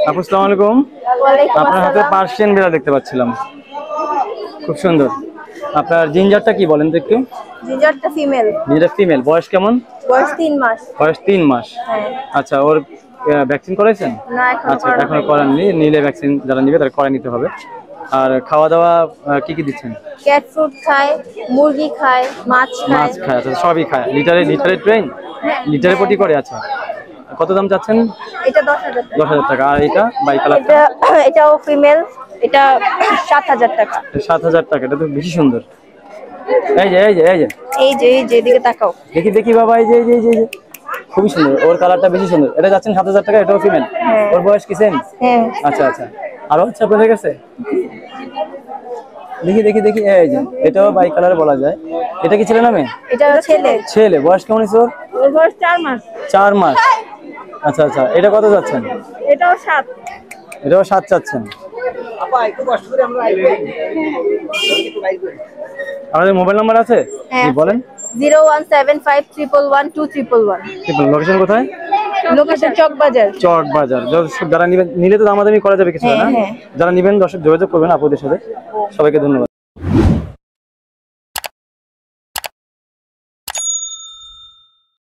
আপু আসসালামু আলাইকুম। আপনার হাতে পার্সিয়ান বিড়াল দেখতে পাচ্ছিলাম, খুব সুন্দর। আপনার জিঞ্জারটা কি বলেন তো একটু? জিঞ্জারটা ফিমেল। জিঞ্জার ফিমেল, বয়স কেমন? বয়স 3 মাস। বয়স 3 মাস। হ্যাঁ। আচ্ছা, ওর ভ্যাকসিন করাইছেন? না, আচ্ছা, এখনো করাননি। নিলে ভ্যাকসিন যারা নিবে তারা করাই নিতে হবে। আর খাওয়া দাওয়া কি কি দিচ্ছেন? ক্যাট ফুড খায়, মুরগি খায়, মাছ খায়। মাছ খায়, আচ্ছা সবই খায়। লিটারে ট্রেন, লিটারে পটি করে। আচ্ছা, কত দাম চাচ্ছেন? এটা 10,000 টাকা। 10,000 টাকা। আর এটা বাই কালারটা? এটাও ফিমেল, এটা 7,000 টাকা। 7,000 টাকা। এটা তো বেশি সুন্দর। এই যে এই যে এই যে এই যে এদিকে তাকাও। দেখি দেখি বাবা, এই যে এই যে এই যে খুবই সুন্দর। ওর কালারটা বেশি সুন্দর। এটা যাচ্ছেন 7,000 টাকা। এটাও ফিমেল। ওর বয়স কি সেম? হ্যাঁ। আচ্ছা আচ্ছা, আরো হচ্ছে আপনাদের কাছে? দেখি দেখি দেখি, এই যে এটাও বাই কালার বলা যায়। এটা কি ছেলে নামে? এটা ছেলে। ছেলে। বয়স কেমন হয়েছে ওর? ওর বয়স 4 মাস। 4 মাস। আচ্ছা আচ্ছা, এটা কত যাচ্ছেন? এটাও 7। এটাও 7 চাচ্ছেন। আমাদের মোবাইল নাম্বার আছে? বলেন। 01753112311। লোকেশন কোথায়? লোকেশন চকবাজার। চকবাজার। যারা নিলে তো দামাদামি করা যাবে কিছু না? যারা নিবেন দর্শক যোগাযোগ করবেন আপুদের সাথে। সবাইকে ধন্যবাদ।